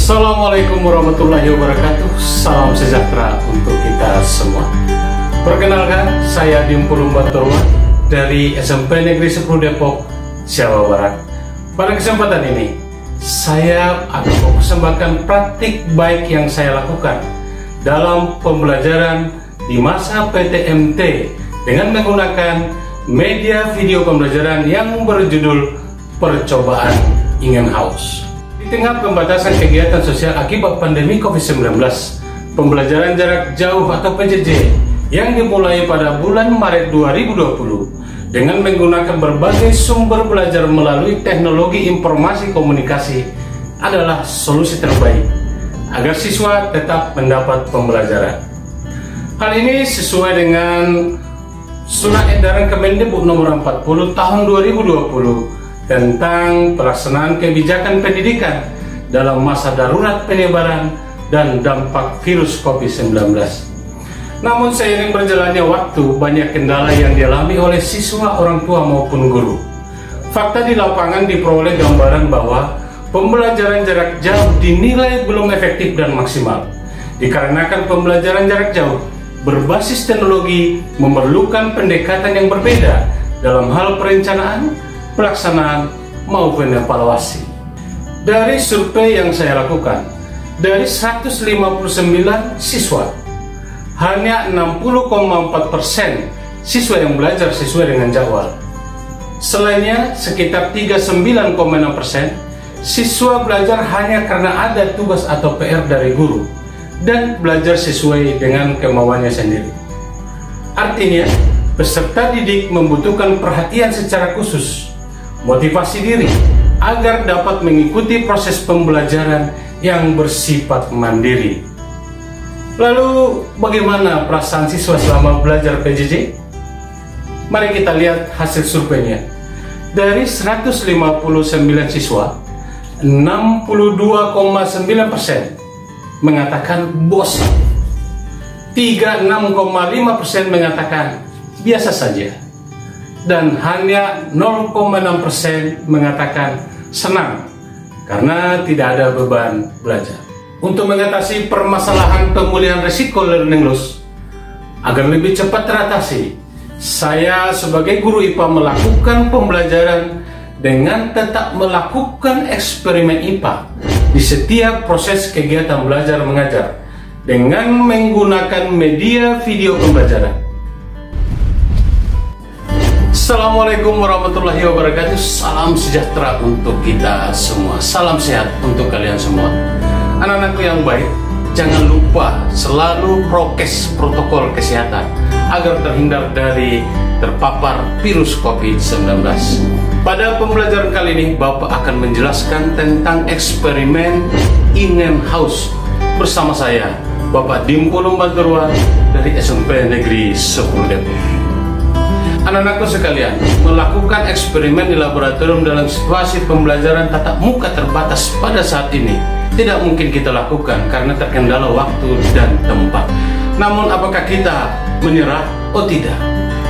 Assalamualaikum warahmatullahi wabarakatuh. Salam sejahtera untuk kita semua. Perkenalkan, saya Dimpulung Baturwa dari SMP Negeri 10 Depok, Jawa Barat. Pada kesempatan ini, saya akan mempersembahkan praktik baik yang saya lakukan dalam pembelajaran di masa PTMT dengan menggunakan media video pembelajaran yang berjudul Percobaan Ingin Haus. Di tengah pembatasan kegiatan sosial akibat pandemi COVID-19, pembelajaran jarak jauh atau PJJ yang dimulai pada bulan Maret 2020 dengan menggunakan berbagai sumber belajar melalui teknologi informasi komunikasi adalah solusi terbaik agar siswa tetap mendapat pembelajaran. Hal ini sesuai dengan Surat Edaran Kemendikbud Nomor 40 Tahun 2020 tentang pelaksanaan kebijakan pendidikan dalam masa darurat penyebaran dan dampak virus COVID-19. Namun seiring berjalannya waktu, banyak kendala yang dialami oleh siswa, orang tua maupun guru. Fakta di lapangan diperoleh gambaran bahwa pembelajaran jarak jauh dinilai belum efektif dan maksimal. Dikarenakan pembelajaran jarak jauh berbasis teknologi memerlukan pendekatan yang berbeda dalam hal perencanaan, pelaksanaan, maupun evaluasi. Dari survei yang saya lakukan, dari 159 siswa, hanya 60,4% siswa yang belajar sesuai dengan jadwal. Selainnya, sekitar 39,6% siswa belajar hanya karena ada tugas atau PR dari guru dan belajar sesuai dengan kemauannya sendiri. Artinya, peserta didik membutuhkan perhatian secara khusus, motivasi diri agar dapat mengikuti proses pembelajaran yang bersifat mandiri. Lalu bagaimana perasaan siswa selama belajar PJJ? Mari kita lihat hasil surveinya. Dari 159 siswa, 62,9% mengatakan bosan, 36,5% mengatakan biasa saja, dan hanya 0,6% mengatakan senang karena tidak ada beban belajar. Untuk mengatasi permasalahan pemulihan risiko learning loss agar lebih cepat teratasi, saya sebagai guru IPA melakukan pembelajaran dengan tetap melakukan eksperimen IPA di setiap proses kegiatan belajar mengajar dengan menggunakan media video pembelajaran. Assalamualaikum warahmatullahi wabarakatuh. Salam sejahtera untuk kita semua. Salam sehat untuk kalian semua. Anak-anakku yang baik, jangan lupa selalu prokes protokol kesehatan agar terhindar dari terpapar virus COVID-19. Pada pembelajaran kali ini, Bapak akan menjelaskan tentang eksperimen Ingin Haus bersama saya, Bapak Dimpulung Baturwa dari SMP Negeri 10 Depok. Anak-anakku sekalian, melakukan eksperimen di laboratorium dalam situasi pembelajaran tatap muka terbatas pada saat ini tidak mungkin kita lakukan karena terkendala waktu dan tempat. Namun apakah kita menyerah? Oh tidak,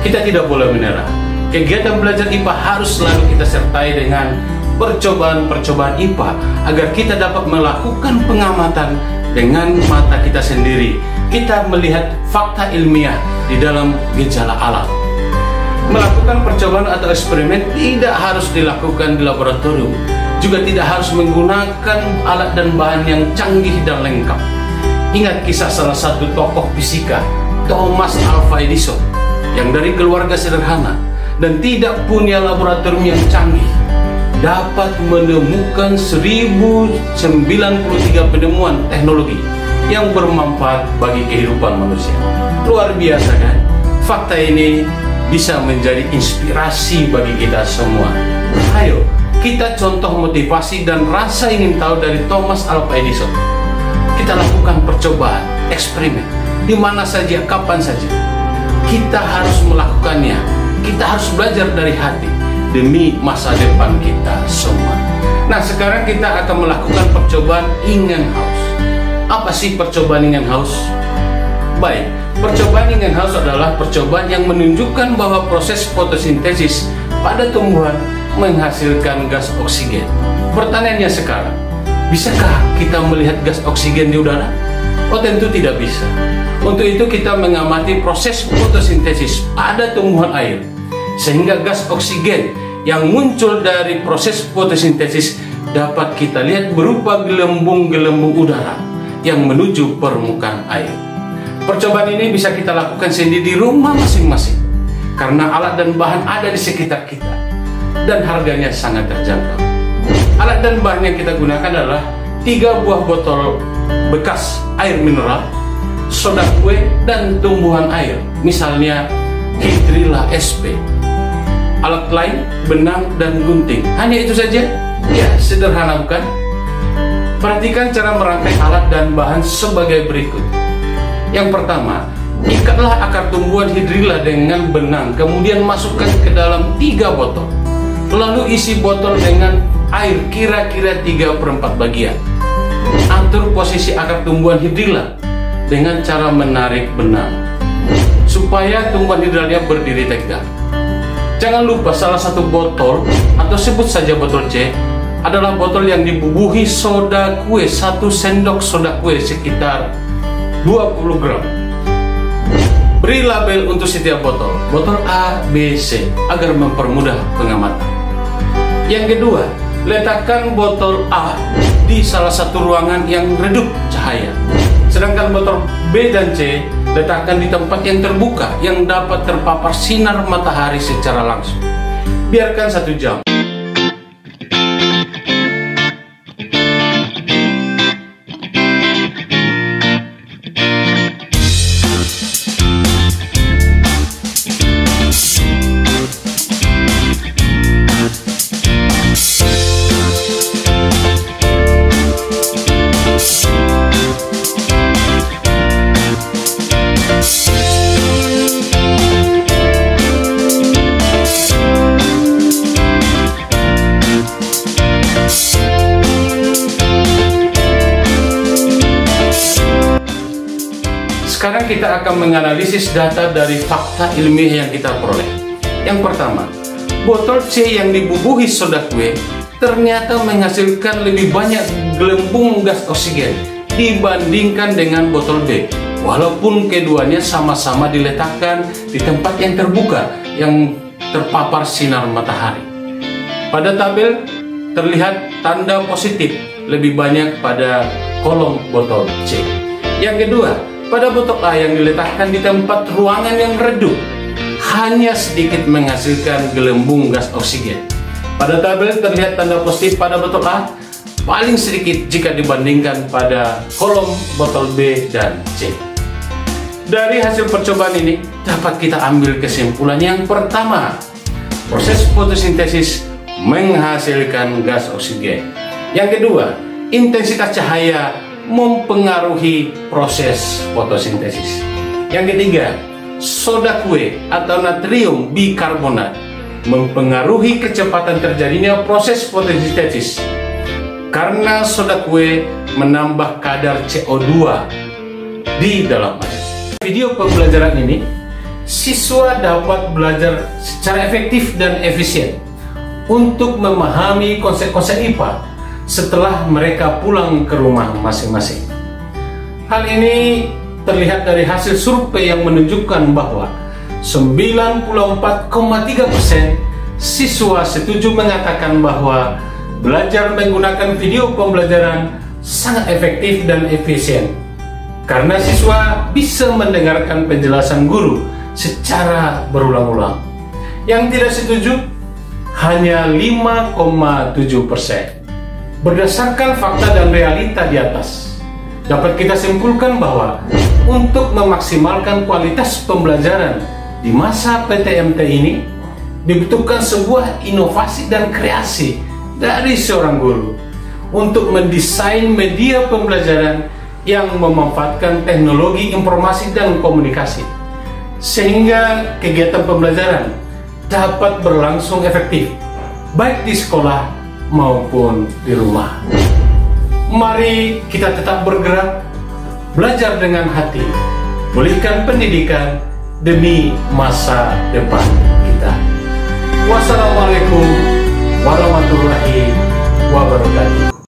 kita tidak boleh menyerah. Kegiatan belajar IPA harus selalu kita sertai dengan percobaan-percobaan IPA agar kita dapat melakukan pengamatan dengan mata kita sendiri. Kita melihat fakta ilmiah di dalam gejala alam. Melakukan percobaan atau eksperimen tidak harus dilakukan di laboratorium, juga tidak harus menggunakan alat dan bahan yang canggih dan lengkap. Ingat kisah salah satu tokoh fisika, Thomas Alva Edison, yang dari keluarga sederhana dan tidak punya laboratorium yang canggih, dapat menemukan 1093 penemuan teknologi yang bermanfaat bagi kehidupan manusia. Luar biasa kan? Fakta ini bisa menjadi inspirasi bagi kita semua. Ayo, kita contoh motivasi dan rasa ingin tahu dari Thomas Alva Edison. Kita lakukan percobaan, eksperimen, di mana saja, kapan saja. Kita harus melakukannya. Kita harus belajar dari hati demi masa depan kita semua. Nah, sekarang kita akan melakukan percobaan Ingin Haus. Apa sih percobaan Ingin Haus? Baik, percobaan Ingin Haus adalah percobaan yang menunjukkan bahwa proses fotosintesis pada tumbuhan menghasilkan gas oksigen. Pertanyaannya sekarang, Bisakah kita melihat gas oksigen di udara? Oh, tentu tidak bisa. Untuk itu kita mengamati proses fotosintesis pada tumbuhan air, sehingga gas oksigen yang muncul dari proses fotosintesis dapat kita lihat berupa gelembung-gelembung udara yang menuju permukaan air. Percobaan ini bisa kita lakukan sendiri di rumah masing-masing, karena alat dan bahan ada di sekitar kita, dan harganya sangat terjangkau. Alat dan bahan yang kita gunakan adalah 3 buah botol bekas air mineral, soda kue, dan tumbuhan air, misalnya Hydrilla sp. Alat lain, benang dan gunting. Hanya itu saja? Ya, sederhana bukan? Perhatikan cara merangkai alat dan bahan sebagai berikut. Yang pertama, ikatlah akar tumbuhan Hydrilla dengan benang, kemudian masukkan ke dalam 3 botol. Lalu isi botol dengan air kira-kira 3/4 bagian. Atur posisi akar tumbuhan Hydrilla dengan cara menarik benang supaya tumbuhan Hydrilla berdiri tegak. Jangan lupa salah satu botol, atau sebut saja botol C, adalah botol yang dibubuhi soda kue, 1 sendok soda kue sekitar 20 gram. Beri label untuk setiap botol A, B, C, agar mempermudah pengamatan. Yang kedua, letakkan botol A di salah satu ruangan yang redup cahaya, sedangkan botol B dan C letakkan di tempat yang terbuka yang dapat terpapar sinar matahari secara langsung. Biarkan 1 jam. Sekarang kita akan menganalisis data dari fakta ilmiah yang kita peroleh. Yang pertama, botol C yang dibubuhi soda kue ternyata menghasilkan lebih banyak gelembung gas oksigen dibandingkan dengan botol B, walaupun keduanya sama-sama diletakkan di tempat yang terbuka yang terpapar sinar matahari. Pada tabel terlihat tanda positif lebih banyak pada kolom botol C. Yang kedua, pada botol A yang diletakkan di tempat ruangan yang redup, hanya sedikit menghasilkan gelembung gas oksigen. Pada tabel terlihat tanda positif pada botol A, paling sedikit jika dibandingkan pada kolom botol B dan C. Dari hasil percobaan ini, dapat kita ambil kesimpulan yang pertama, proses fotosintesis menghasilkan gas oksigen. Yang kedua, intensitas cahaya mempengaruhi proses fotosintesis. Yang ketiga, soda kue atau natrium bikarbonat mempengaruhi kecepatan terjadinya proses fotosintesis karena soda kue menambah kadar CO2 di dalam air. Video pembelajaran ini, siswa dapat belajar secara efektif dan efisien untuk memahami konsep-konsep IPA setelah mereka pulang ke rumah masing-masing. Hal ini terlihat dari hasil survei yang menunjukkan bahwa 94,3% siswa setuju mengatakan bahwa belajar menggunakan video pembelajaran sangat efektif dan efisien karena siswa bisa mendengarkan penjelasan guru secara berulang-ulang. Yang tidak setuju hanya 5,7%. Berdasarkan fakta dan realita di atas, dapat kita simpulkan bahwa untuk memaksimalkan kualitas pembelajaran di masa PTMT ini, dibutuhkan sebuah inovasi dan kreasi dari seorang guru untuk mendesain media pembelajaran yang memanfaatkan teknologi informasi dan komunikasi, sehingga kegiatan pembelajaran dapat berlangsung efektif, baik di sekolah maupun di rumah. Mari kita tetap bergerak, belajar dengan hati, pulihkan pendidikan demi masa depan kita. Wassalamualaikum warahmatullahi